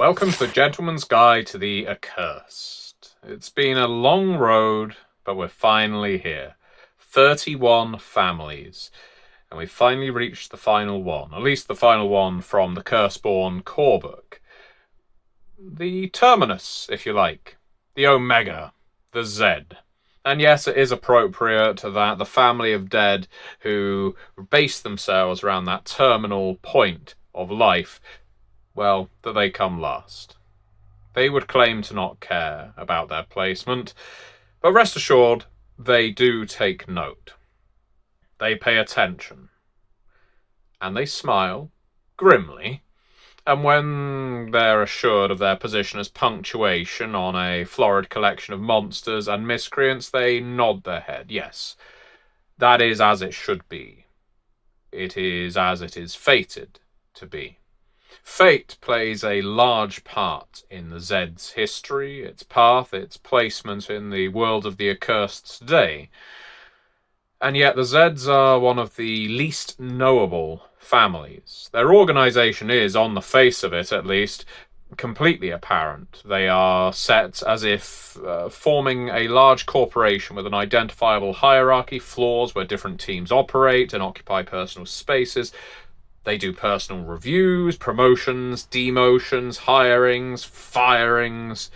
Welcome to the Gentleman's Guide to the Accursed. It's been a long road, but we're finally here. 31 families. And we finally reached the final one, at least the final one from the Curseborne core book. The terminus, if you like. The Omega. The Zed. And yes, it is appropriate that the family of dead who base themselves around that terminal point of life, well, that they come last. They would claim to not care about their placement, but rest assured, they do take note. They pay attention. And they smile, grimly, and when they're assured of their position as punctuation on a florid collection of monsters and miscreants, they nod their head. Yes, that is as it should be. It is as it is fated to be. Fate plays a large part in the Zeds' history, its path, its placement in the world of the Accursed today. And yet the Zeds are one of the least knowable families. Their organisation is, on the face of it at least, completely apparent. They are set as if forming a large corporation with an identifiable hierarchy, floors where different teams operate and occupy personal spaces. They do personal reviews, promotions, demotions, hirings, firings.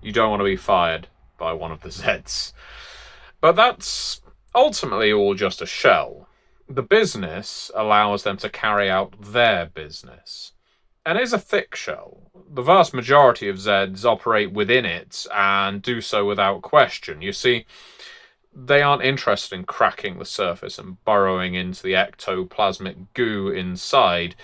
You don't want to be fired by one of the Zeds. But that's ultimately all just a shell. The business allows them to carry out their business. And it is a thick shell. The vast majority of Zeds operate within it and do so without question. You see, they aren't interested in cracking the surface and burrowing into the ectoplasmic goo inside.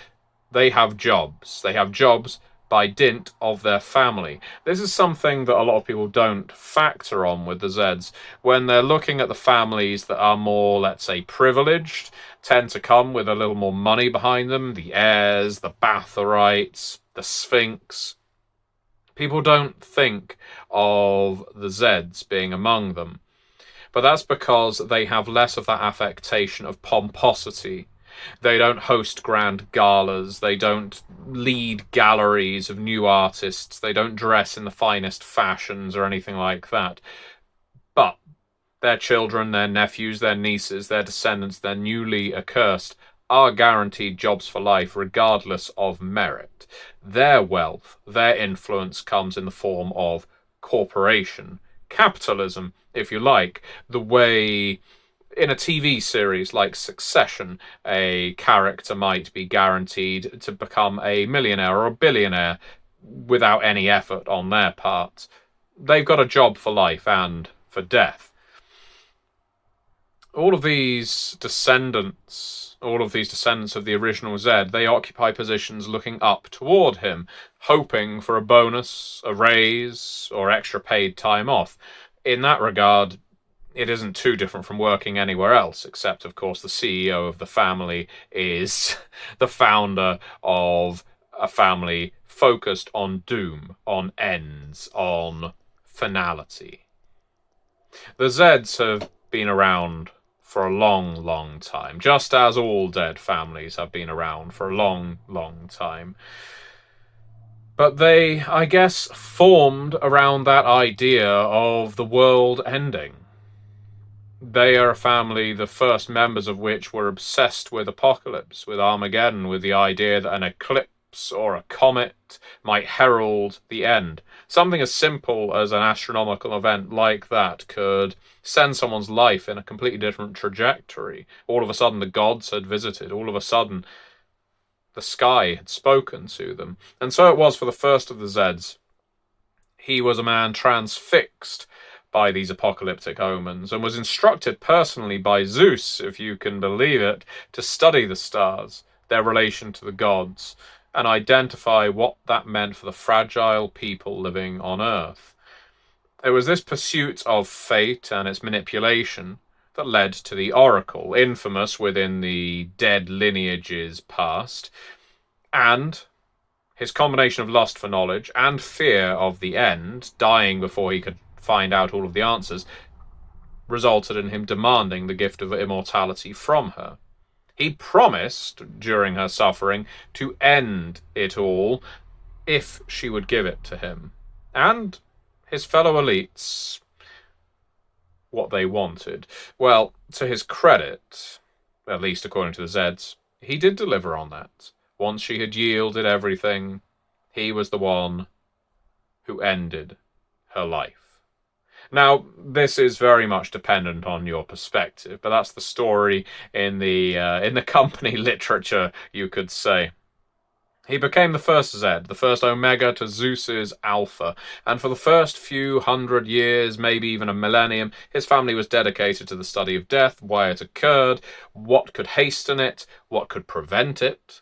They have jobs. They have jobs by dint of their family. This is something that a lot of people don't factor on with the Zeds. When they're looking at the families that are more, let's say, privileged, tend to come with a little more money behind them, the heirs, the Bathorites, the Sphinx. People don't think of the Zeds being among them. But that's because they have less of that affectation of pomposity. They don't host grand galas. They don't lead galleries of new artists. They don't dress in the finest fashions or anything like that. But their children, their nephews, their nieces, their descendants, their newly accursed, are guaranteed jobs for life regardless of merit. Their wealth, their influence comes in the form of corporation. Capitalism, if you like, the way in a TV series like Succession, a character might be guaranteed to become a millionaire or a billionaire without any effort on their part. They've got a job for life and for death. All of these descendants of the original Zed, they occupy positions looking up toward him, hoping for a bonus, a raise, or extra paid time off. In that regard, it isn't too different from working anywhere else, except, of course, the CEO of the family is the founder of a family focused on doom, on ends, on finality. The Zeds have been around for a long, long time, just as all dead families have been around for a long, long time. But they, I guess, formed around that idea of the world ending. They are a family, the first members of which were obsessed with apocalypse, with Armageddon, with the idea that an eclipse or a comet might herald the end. Something as simple as an astronomical event like that could send someone's life in a completely different trajectory. All of a sudden, the gods had visited. All of a sudden, the sky had spoken to them. And so it was for the first of the Zeds. He was a man transfixed by these apocalyptic omens, and was instructed personally by Zeus, if you can believe it, to study the stars, their relation to the gods, and identify what that meant for the fragile people living on Earth. It was this pursuit of fate and its manipulation that led to the Oracle, infamous within the dead lineages past, and his combination of lust for knowledge and fear of the end, dying before he could find out all of the answers, resulted in him demanding the gift of immortality from her. He promised, during her suffering, to end it all if she would give it to him. And his fellow elites what they wanted. Well, to his credit, at least according to the Zeds, he did deliver on that. Once she had yielded everything, he was the one who ended her life. Now, this is very much dependent on your perspective, but that's the story in the company literature, you could say. He became the first Zed, the first Omega to Zeus's Alpha, and for the first few hundred years, maybe even a millennium, his family was dedicated to the study of death, why it occurred, what could hasten it, what could prevent it,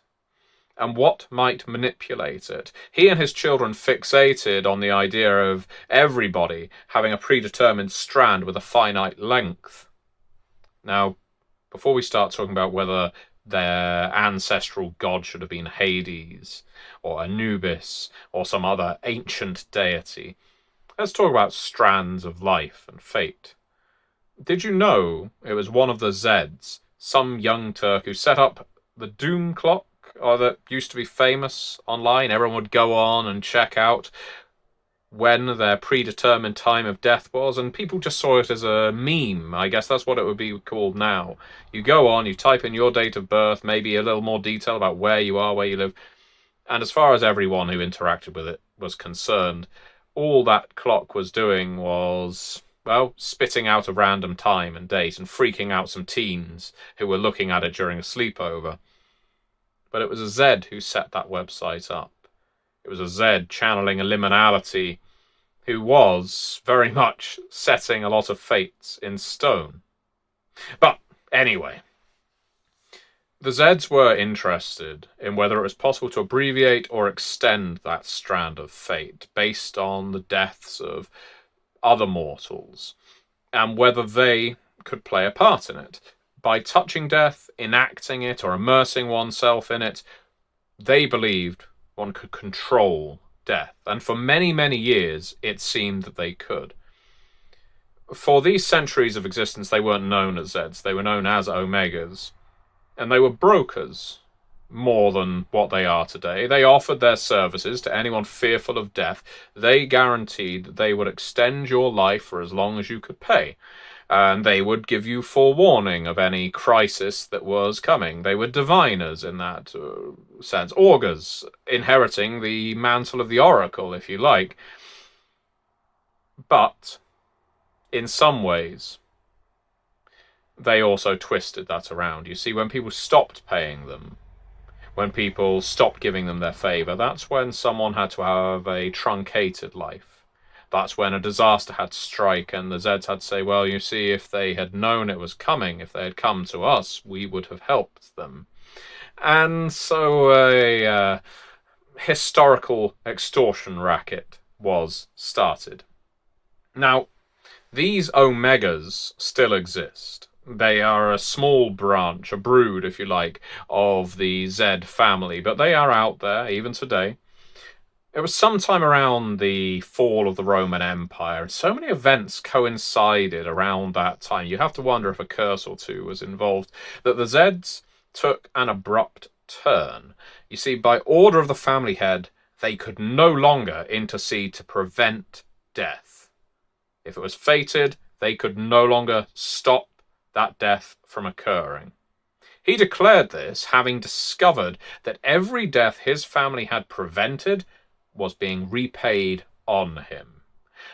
and what might manipulate it. He and his children fixated on the idea of everybody having a predetermined strand with a finite length. Now, before we start talking about whether their ancestral god should have been Hades, or Anubis, or some other ancient deity, let's talk about strands of life and fate. Did you know it was one of the Zeds, some young Turk, who set up the Doom Clock, or that used to be famous online? Everyone would go on and check out when their predetermined time of death was, and people just saw it as a meme. I guess that's what it would be called now. You go on, you type in your date of birth, maybe a little more detail about where you are, where you live, and as far as everyone who interacted with it was concerned, all that clock was doing was, well, spitting out a random time and date and freaking out some teens who were looking at it during a sleepover. But it was a Zed who set that website up. It was a Zed channeling a liminality who was very much setting a lot of fates in stone. But anyway, the Zeds were interested in whether it was possible to abbreviate or extend that strand of fate based on the deaths of other mortals, and whether they could play a part in it. By touching death, enacting it, or immersing oneself in it, they believed one could control death, and for many, many years it seemed that they could. For these centuries of existence, they weren't known as Zeds, they were known as Omegas, and they were brokers more than what they are today. They offered their services to anyone fearful of death. They guaranteed that they would extend your life for as long as you could pay. And they would give you forewarning of any crisis that was coming. They were diviners in that sense. Augurs, inheriting the mantle of the oracle, if you like. But, in some ways, they also twisted that around. You see, when people stopped paying them, when people stopped giving them their favour, that's when someone had to have a truncated life. That's when a disaster had to strike, and the Zeds had to say, well, you see, if they had known it was coming, if they had come to us, we would have helped them. And so a historical extortion racket was started. Now, these Omegas still exist. They are a small branch, a brood, if you like, of the Zed family, but they are out there, even today. It was sometime around the fall of the Roman Empire, and so many events coincided around that time. You have to wonder if a curse or two was involved, that the Zeds took an abrupt turn. You see, by order of the family head, they could no longer intercede to prevent death. If it was fated, they could no longer stop that death from occurring. He declared this, having discovered that every death his family had prevented was being repaid on him.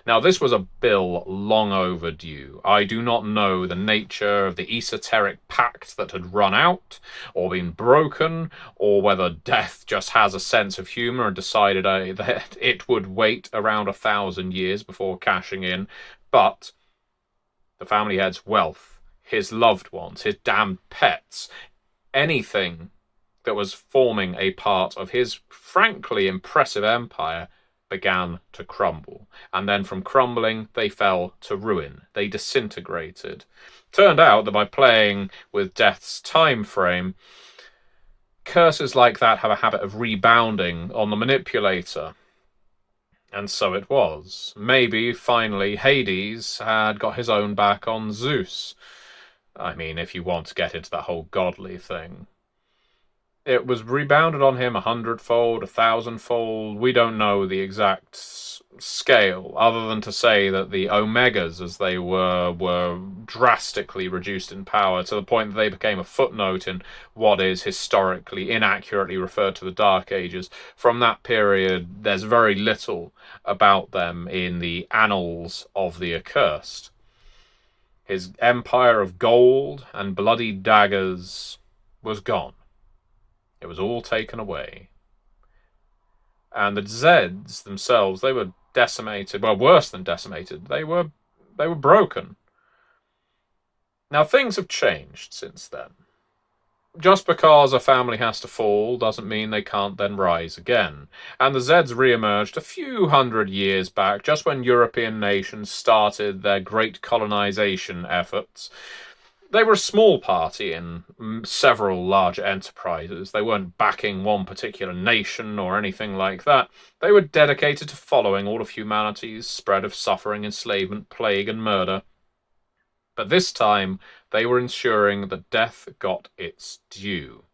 Now, this was a bill long overdue. I do not know the nature of the esoteric pact that had run out, or been broken, or whether death just has a sense of humour and decided that it would wait around 1,000 years before cashing in, but the family head's wealth, his loved ones, his damned pets, anything that was forming a part of his frankly impressive empire began to crumble. And then from crumbling, they fell to ruin. They disintegrated. Turned out that by playing with death's time frame, curses like that have a habit of rebounding on the manipulator. And so it was. Maybe, finally, Hades had got his own back on Zeus. I mean, if you want to get into that whole godly thing. It was rebounded on him 100-fold, 1,000-fold. We don't know the exact scale, other than to say that the Omegas, as they were drastically reduced in power to the point that they became a footnote in what is historically inaccurately referred to the Dark Ages. From that period, there's very little about them in the annals of the Accursed. His empire of gold and bloody daggers was gone. It was all taken away. And the Zeds themselves, they were decimated. Well, worse than decimated. They were broken. Now, things have changed since then. Just because a family has to fall doesn't mean they can't then rise again. And the Zeds re-emerged a few hundred years back, just when European nations started their great colonization efforts. They were a small party in several large enterprises. They weren't backing one particular nation or anything like that. They were dedicated to following all of humanity's spread of suffering, enslavement, plague, and murder. But this time, they were ensuring that death got its due.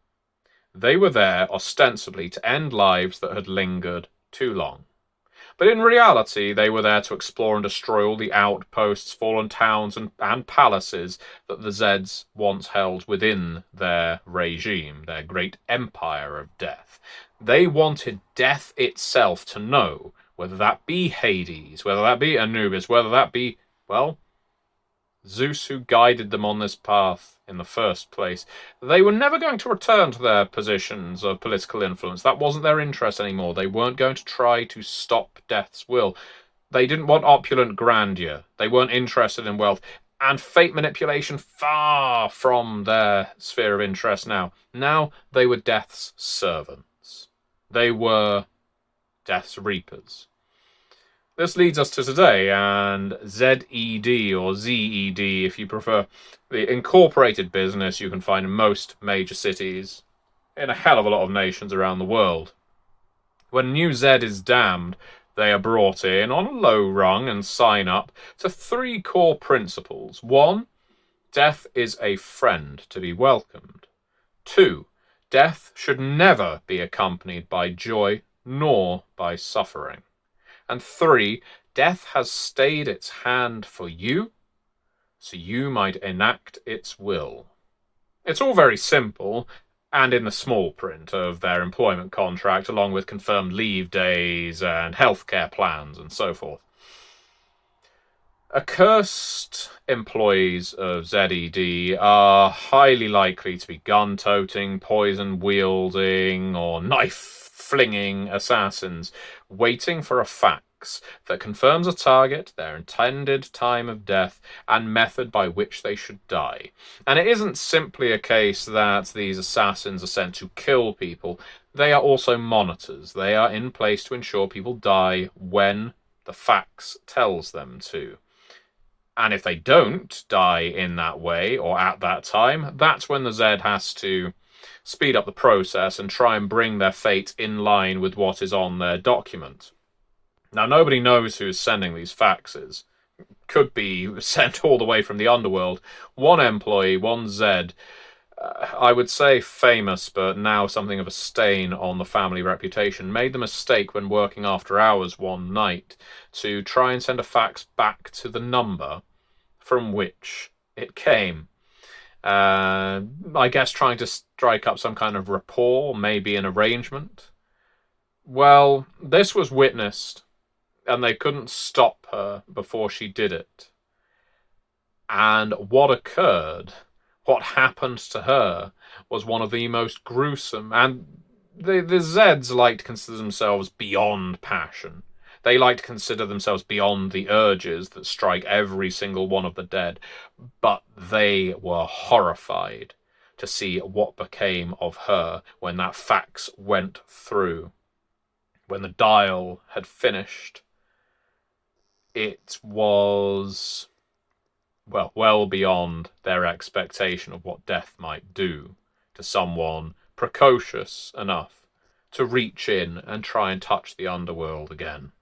They were there, ostensibly, to end lives that had lingered too long. But in reality, they were there to explore and destroy all the outposts, fallen towns, and palaces that the Zeds once held within their regime, their great empire of death. They wanted death itself to know, whether that be Hades, whether that be Anubis, whether that be, well, Zeus, who guided them on this path in the first place. They were never going to return to their positions of political influence. That wasn't their interest anymore. They weren't going to try to stop death's will. They didn't want opulent grandeur. They weren't interested in wealth. And fate manipulation, far from their sphere of interest now. Now they were death's servants. They were death's reapers. This leads us to today, and Zed or Zed if you prefer, the incorporated business you can find in most major cities in a hell of a lot of nations around the world. When new Zed is damned, they are brought in on a low rung and sign up to 3 core principles. 1, death is a friend to be welcomed. 2, death should never be accompanied by joy nor by suffering. And 3, death has stayed its hand for you, so you might enact its will. It's all very simple, and in the small print of their employment contract, along with confirmed leave days and healthcare plans and so forth. Accursed employees of Zed are highly likely to be gun-toting, poison-wielding, or knife-flinging assassins, waiting for a fax that confirms a target, their intended time of death, and method by which they should die. And it isn't simply a case that these assassins are sent to kill people. They are also monitors. They are in place to ensure people die when the fax tells them to. And if they don't die in that way, or at that time, that's when the Zed has to speed up the process and try and bring their fate in line with what is on their document. Now, nobody knows who's sending these faxes. Could be sent all the way from the underworld. One employee, one Zed, I would say famous, but now something of a stain on the family reputation, made the mistake when working after hours one night to try and send a fax back to the number from which it came. I guess trying to strike up some kind of rapport, maybe an arrangement. Well, this was witnessed, and they couldn't stop her before she did it. And what occurred, what happened to her, was one of the most gruesome. And the Zeds like to consider themselves beyond passion. They like to consider themselves beyond the urges that strike every single one of the dead. But they were horrified to see what became of her when that fax went through. When the dial had finished, it was, well beyond their expectation of what death might do to someone precocious enough to reach in and try and touch the underworld again.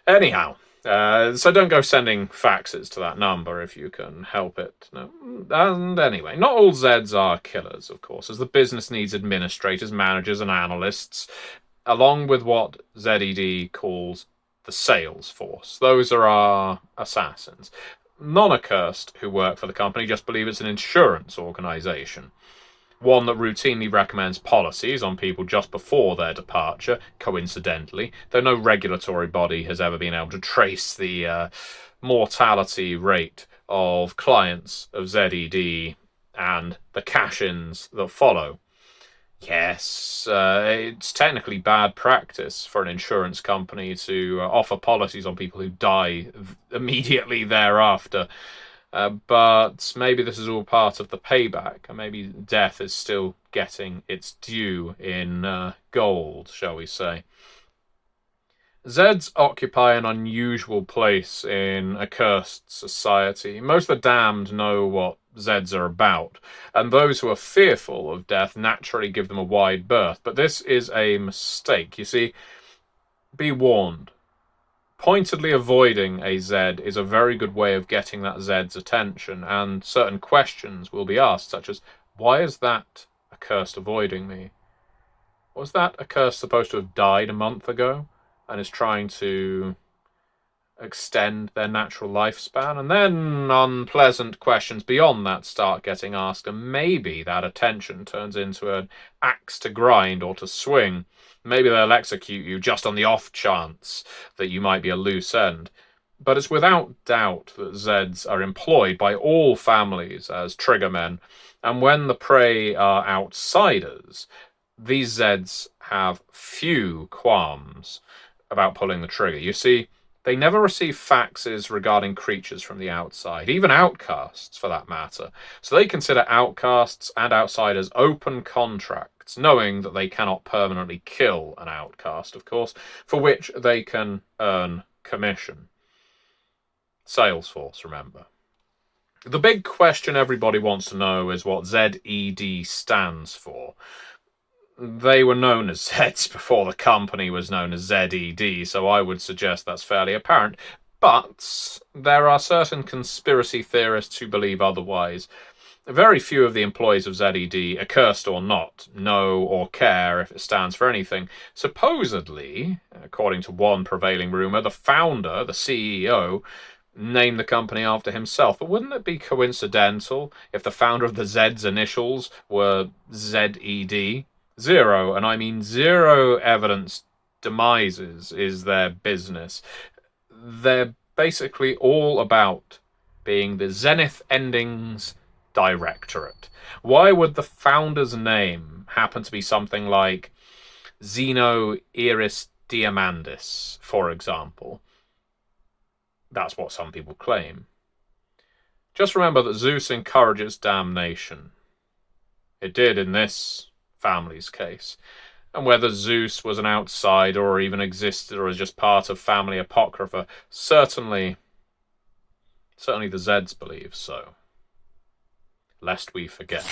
Anyhow, So don't go sending faxes to that number if you can help it. No. And anyway, not all Zeds are killers, of course, as the business needs administrators, managers, and analysts, along with what ZED calls the sales force. Those are our assassins. Non-accursed who work for the company just believe it's an insurance organisation. One that routinely recommends policies on people just before their departure, coincidentally, though no regulatory body has ever been able to trace the mortality rate of clients of ZED and the cash-ins that follow. Yes, it's technically bad practice for an insurance company to offer policies on people who die immediately thereafter. But maybe this is all part of the payback, and maybe death is still getting its due in gold, shall we say. Zeds occupy an unusual place in accursed society. Most of the damned know what Zeds are about, and those who are fearful of death naturally give them a wide berth. But this is a mistake. You see, be warned. Pointedly avoiding a Zed is a very good way of getting that Zed's attention, and certain questions will be asked, such as, why is that accursed avoiding me? Was that accursed supposed to have died a month ago and is trying to extend their natural lifespan? And then unpleasant questions beyond that start getting asked, and maybe that attention turns into an axe to grind or to swing. Maybe they'll execute you just on the off chance that you might be a loose end. But it's without doubt that Zeds are employed by all families as triggermen, and when the prey are outsiders, these Zeds have few qualms about pulling the trigger. You see, they never receive faxes regarding creatures from the outside, even outcasts for that matter. So they consider outcasts and outsiders open contracts, knowing that they cannot permanently kill an outcast, of course, for which they can earn commission. Salesforce, remember. The big question everybody wants to know is what ZED stands for. They were known as Zeds before the company was known as ZED, so I would suggest that's fairly apparent. But there are certain conspiracy theorists who believe otherwise. Very few of the employees of ZED, accursed or not, know or care if it stands for anything. Supposedly, according to one prevailing rumour, the founder, the CEO, named the company after himself. But wouldn't it be coincidental if the founder of the Zeds initials were ZED? Zero, and I mean zero evidence demises is their business. They're basically all about being the Zenith Endings Directorate. Why would the founder's name happen to be something like Zeno Iris Diamandis, for example? That's what some people claim. Just remember that Zeus encourages damnation. It did in this family's case. And whether Zeus was an outsider or even existed or is just part of family apocrypha, certainly the Zeds believe so. Lest we forget.